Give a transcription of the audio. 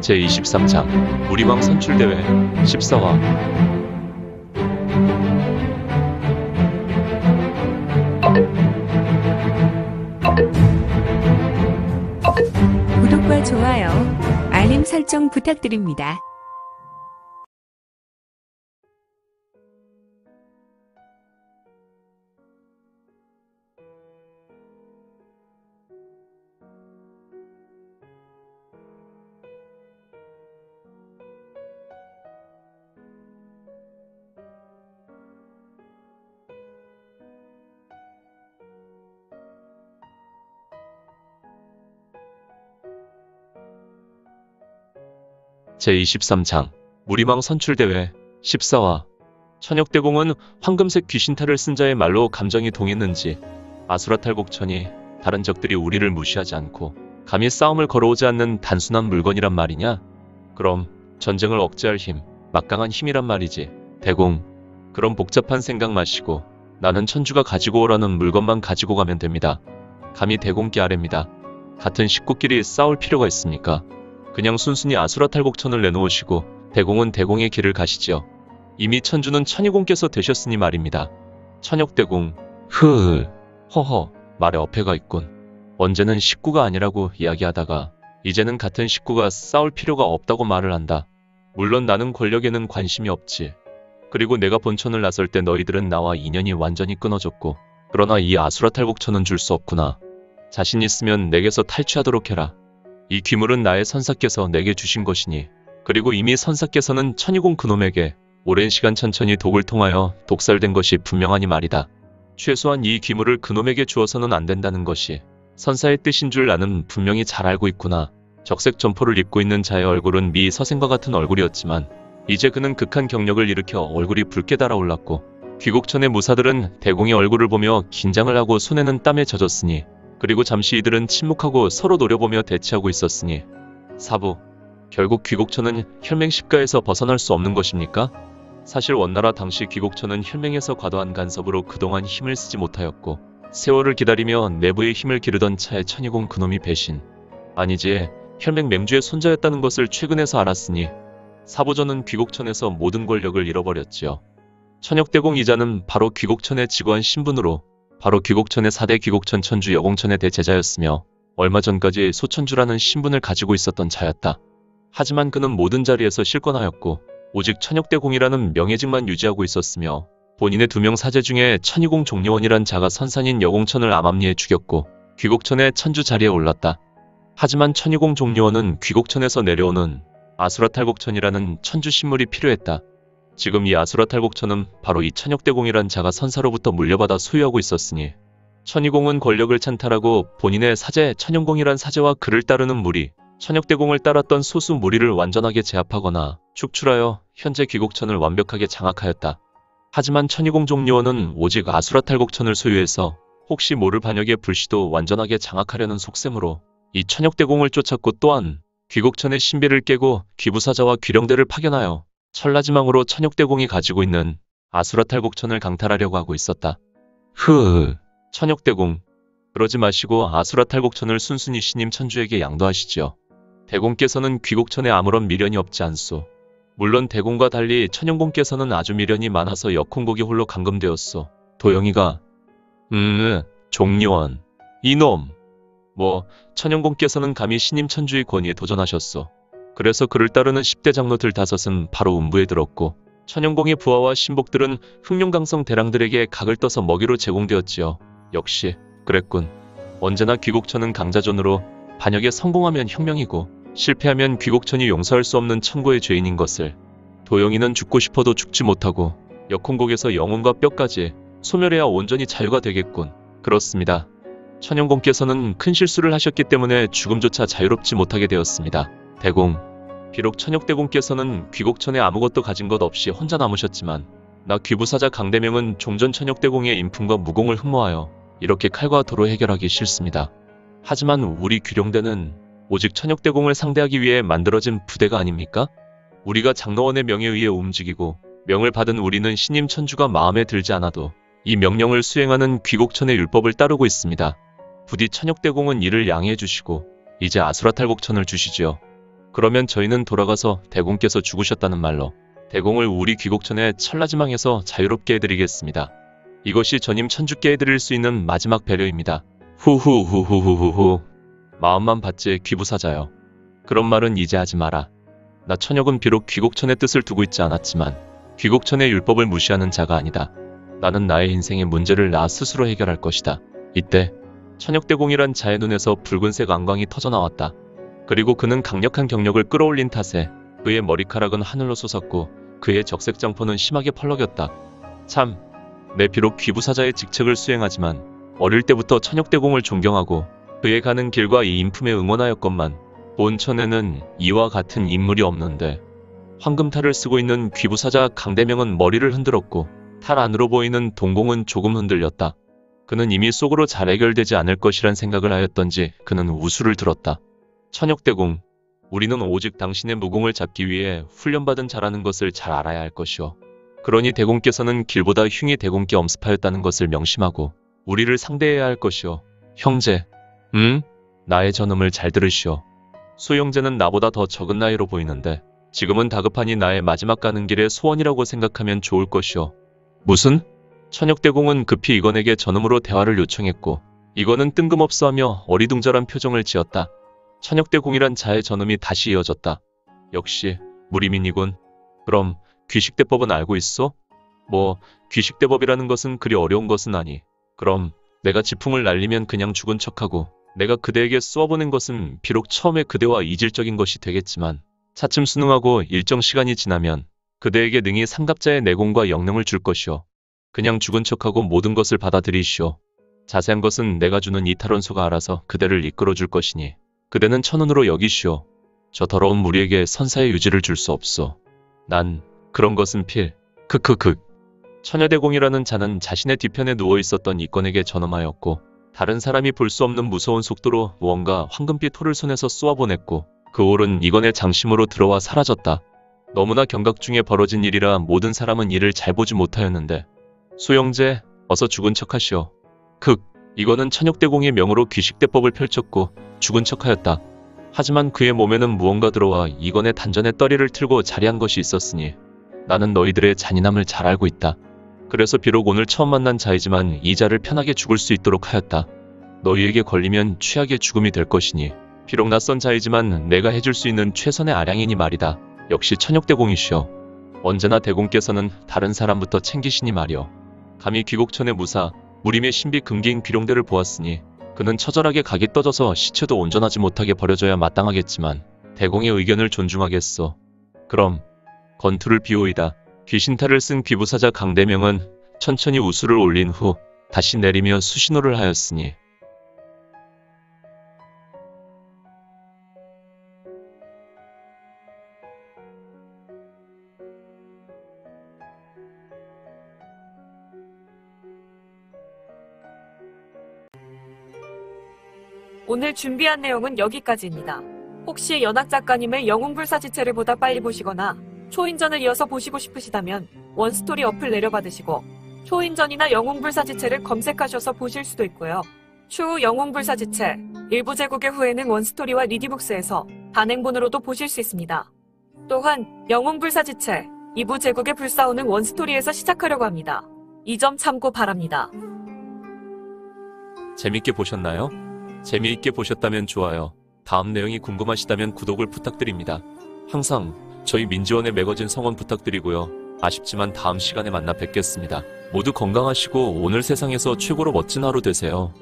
제23장 우리왕 선출대회 14화. 구독과 좋아요, 알림 설정 부탁드립니다. 제23장 무리망 선출대회 14화. 천역대공은 황금색 귀신탈을 쓴 자의 말로 감정이 동했는지 아수라탈곡천이 다른 적들이 우리를 무시하지 않고 감히 싸움을 걸어오지 않는 단순한 물건이란 말이냐? 그럼 전쟁을 억제할 힘, 막강한 힘이란 말이지. 대공, 그런 복잡한 생각 마시고 나는 천주가 가지고 오라는 물건만 가지고 가면 됩니다. 감히 대공께 아뢰입니다. 같은 식구끼리 싸울 필요가 있습니까? 그냥 순순히 아수라탈곡천을 내놓으시고 대공은 대공의 길을 가시지요. 이미 천주는 천희공께서 되셨으니 말입니다. 천역대공, 허허, 말에 어폐가 있군. 언제는 식구가 아니라고 이야기하다가 이제는 같은 식구가 싸울 필요가 없다고 말을 한다. 물론 나는 권력에는 관심이 없지. 그리고 내가 본천을 나설 때 너희들은 나와 인연이 완전히 끊어졌고, 그러나 이 아수라탈곡천은 줄 수 없구나. 자신 있으면 내게서 탈취하도록 해라. 이 귀물은 나의 선사께서 내게 주신 것이니, 그리고 이미 선사께서는 천희공 그놈에게 오랜 시간 천천히 독을 통하여 독살된 것이 분명하니 말이다. 최소한 이 귀물을 그놈에게 주어서는 안 된다는 것이 선사의 뜻인 줄 나는 분명히 잘 알고 있구나. 적색 점포를 입고 있는 자의 얼굴은 미 서생과 같은 얼굴이었지만 이제 그는 극한 경력을 일으켜 얼굴이 붉게 달아올랐고, 귀곡천의 무사들은 대공의 얼굴을 보며 긴장을 하고 손에는 땀에 젖었으니, 그리고 잠시 이들은 침묵하고 서로 노려보며 대치하고 있었으니, 사부, 결국 귀곡천은 혈맹십가에서 벗어날 수 없는 것입니까? 사실 원나라 당시 귀곡천은 혈맹에서 과도한 간섭으로 그동안 힘을 쓰지 못하였고, 세월을 기다리며 내부의 힘을 기르던 차에 천희공 그놈이 배신, 아니지, 혈맹 맹주의 손자였다는 것을 최근에서 알았으니 사부전은 귀곡천에서 모든 권력을 잃어버렸지요. 천역대공 이자는 바로 귀곡천의 직원 신분으로 바로 귀곡천의 4대 귀곡천 천주 여공천의 대제자였으며 얼마 전까지 소천주라는 신분을 가지고 있었던 자였다. 하지만 그는 모든 자리에서 실권하였고 오직 천역대공이라는 명예직만 유지하고 있었으며 본인의 2명 사제 중에 천희공 종려원이란 자가 선산인 여공천을 암암리에 죽였고 귀곡천의 천주 자리에 올랐다. 하지만 천희공 종려원은 귀곡천에서 내려오는 아수라탈곡천이라는 천주 신물이 필요했다. 지금 이 아수라탈곡천은 바로 이 천역대공이란 자가 선사로부터 물려받아 소유하고 있었으니, 천희공은 권력을 찬탈하고 본인의 사제 천영공이란 사제와 그를 따르는 무리, 천역대공을 따랐던 소수 무리를 완전하게 제압하거나 축출하여 현재 귀곡천을 완벽하게 장악하였다. 하지만 천희공 종려원은 오직 아수라탈곡천을 소유해서 혹시 모를 반역의 불씨도 완전하게 장악하려는 속셈으로 이 천역대공을 쫓았고, 또한 귀곡천의 신비를 깨고 귀부사자와 귀령대를 파견하여 천라지망으로 천역대공이 가지고 있는 아수라탈곡천을 강탈하려고 하고 있었다. 천역대공, 그러지 마시고 아수라탈곡천을 순순히 신임 천주에게 양도하시지요. 대공께서는 귀곡천에 아무런 미련이 없지 않소. 물론 대공과 달리 천영공께서는 아주 미련이 많아서 역홍곡이 홀로 감금되었소. 도영이가 종려원, 이놈. 천영공께서는 감히 신임 천주의 권위에 도전하셨소. 그래서 그를 따르는 10대 장로들 5은 바로 음부에 들었고, 천영공의 부하와 신복들은 흑룡강성 대랑들에게 각을 떠서 먹이로 제공되었지요. 역시 그랬군. 언제나 귀곡천은 강자존으로 반역에 성공하면 혁명이고 실패하면 귀곡천이 용서할 수 없는 천고의 죄인인 것을, 도영이는 죽고 싶어도 죽지 못하고 역홍곡에서 영혼과 뼈까지 소멸해야 온전히 자유가 되겠군. 그렇습니다. 천영공께서는 큰 실수를 하셨기 때문에 죽음조차 자유롭지 못하게 되었습니다. 대공, 비록 천역대공께서는 귀곡천에 아무것도 가진 것 없이 혼자 남으셨지만 나 귀부사자 강대명은 종전 천역대공의 인품과 무공을 흠모하여 이렇게 칼과 도로 해결하기 싫습니다. 하지만 우리 귀령대는 오직 천역대공을 상대하기 위해 만들어진 부대가 아닙니까? 우리가 장로원의 명에 의해 움직이고 명을 받은 우리는 신임 천주가 마음에 들지 않아도 이 명령을 수행하는 귀곡천의 율법을 따르고 있습니다. 부디 천역대공은 이를 양해해 주시고 이제 아수라탈곡천을 주시지요. 그러면 저희는 돌아가서 대공께서 죽으셨다는 말로 대공을 우리 귀곡천의 천라지망에서 자유롭게 해드리겠습니다. 이것이 전임 천주께 해드릴 수 있는 마지막 배려입니다. 후후후후후후후. 마음만 받지 귀부사자여. 그런 말은 이제 하지 마라. 나 천혁은 비록 귀곡천의 뜻을 두고 있지 않았지만 귀곡천의 율법을 무시하는 자가 아니다. 나는 나의 인생의 문제를 나 스스로 해결할 것이다. 이때 천혁대공이란 자의 눈에서 붉은색 안광이 터져나왔다. 그리고 그는 강력한 경력을 끌어올린 탓에 그의 머리카락은 하늘로 솟았고 그의 적색장포는 심하게 펄럭였다. 참, 내 비록 귀부사자의 직책을 수행하지만 어릴 때부터 천혁대공을 존경하고 그의 가는 길과 이 인품에 응원하였건만 본천에는 이와 같은 인물이 없는데 황금탈을 쓰고 있는 귀부사자 강대명은 머리를 흔들었고 탈 안으로 보이는 동공은 조금 흔들렸다. 그는 이미 속으로 잘 해결되지 않을 것이란 생각을 하였던지 그는 우수를 들었다. 천혁대공, 우리는 오직 당신의 무공을 잡기 위해 훈련받은 자라는 것을 잘 알아야 할 것이오. 그러니 대공께서는 길보다 흉이 대공께 엄습하였다는 것을 명심하고 우리를 상대해야 할 것이오. 형제, 나의 전음을 잘 들으시오. 수형제는 나보다 더 적은 나이로 보이는데 지금은 다급하니 나의 마지막 가는 길의 소원이라고 생각하면 좋을 것이오. 무슨? 천혁대공은 급히 이건에게 전음으로 대화를 요청했고 이건은 뜬금없어하며 어리둥절한 표정을 지었다. 천혁대공이란 자의 전음이 다시 이어졌다. 역시 무리민이군. 그럼 귀식대법은 알고 있어? 뭐 귀식대법이라는 것은 그리 어려운 것은 아니. 그럼 내가 지풍을 날리면 그냥 죽은 척하고 내가 그대에게 쏘아보낸 것은 비록 처음에 그대와 이질적인 것이 되겠지만 차츰 순응하고 일정 시간이 지나면 그대에게 능히 상갑자의 내공과 영능을 줄 것이오. 그냥 죽은 척하고 모든 것을 받아들이시오. 자세한 것은 내가 주는 이탈원소가 알아서 그대를 이끌어줄 것이니 그대는 천운으로 여기시오. 저 더러운 무리에게 선사의 유지를 줄 수 없소. 난 그런 것은 필. 크크크. 천여대공이라는 자는 자신의 뒤편에 누워있었던 이건에게 전엄하였고 다른 사람이 볼 수 없는 무서운 속도로 무언가 황금빛 토를 손에서 쏘아보냈고 그 올은 이건의 장심으로 들어와 사라졌다. 너무나 경각 중에 벌어진 일이라 모든 사람은 이를 잘 보지 못하였는데 수영제, 어서 죽은 척하시오. 이거는 천혁대공의 명으로 귀식대법을 펼쳤고 죽은 척하였다. 하지만 그의 몸에는 무언가 들어와 이건의 단전에 떠리를 틀고 자리한 것이 있었으니 나는 너희들의 잔인함을 잘 알고 있다. 그래서 비록 오늘 처음 만난 자이지만 이 자를 편하게 죽을 수 있도록 하였다. 너희에게 걸리면 최악의 죽음이 될 것이니 비록 낯선 자이지만 내가 해줄 수 있는 최선의 아량이니 말이다. 역시 천혁대공이시오. 언제나 대공께서는 다른 사람부터 챙기시니 말이오. 감히 귀곡천의 무사, 무림의 신비 금기인 귀룡대를 보았으니 그는 처절하게 각이 떠져서 시체도 온전하지 못하게 버려져야 마땅하겠지만 대공의 의견을 존중하겠소. 그럼 건투를 비오이다. 귀신탈을 쓴 귀부사자 강대명은 천천히 우수를 올린 후 다시 내리며 수신호를 하였으니 오늘 준비한 내용은 여기까지입니다. 혹시 연학 작가님의 영웅불사지체를 보다 빨리 보시거나 초인전을 이어서 보시고 싶으시다면 원스토리 어플 내려받으시고 초인전이나 영웅불사지체를 검색하셔서 보실 수도 있고요. 추후 영웅불사지체 일부 제국의 후에는 원스토리와 리디북스에서 단행본으로도 보실 수 있습니다. 또한 영웅불사지체 2부 제국의 불사오는 원스토리에서 시작하려고 합니다. 이 점 참고 바랍니다. 재밌게 보셨나요? 재미있게 보셨다면 좋아요. 다음 내용이 궁금하시다면 구독을 부탁드립니다. 항상 저희 민지원의 매거진 성원 부탁드리고요. 아쉽지만 다음 시간에 만나 뵙겠습니다. 모두 건강하시고 오늘 세상에서 최고로 멋진 하루 되세요.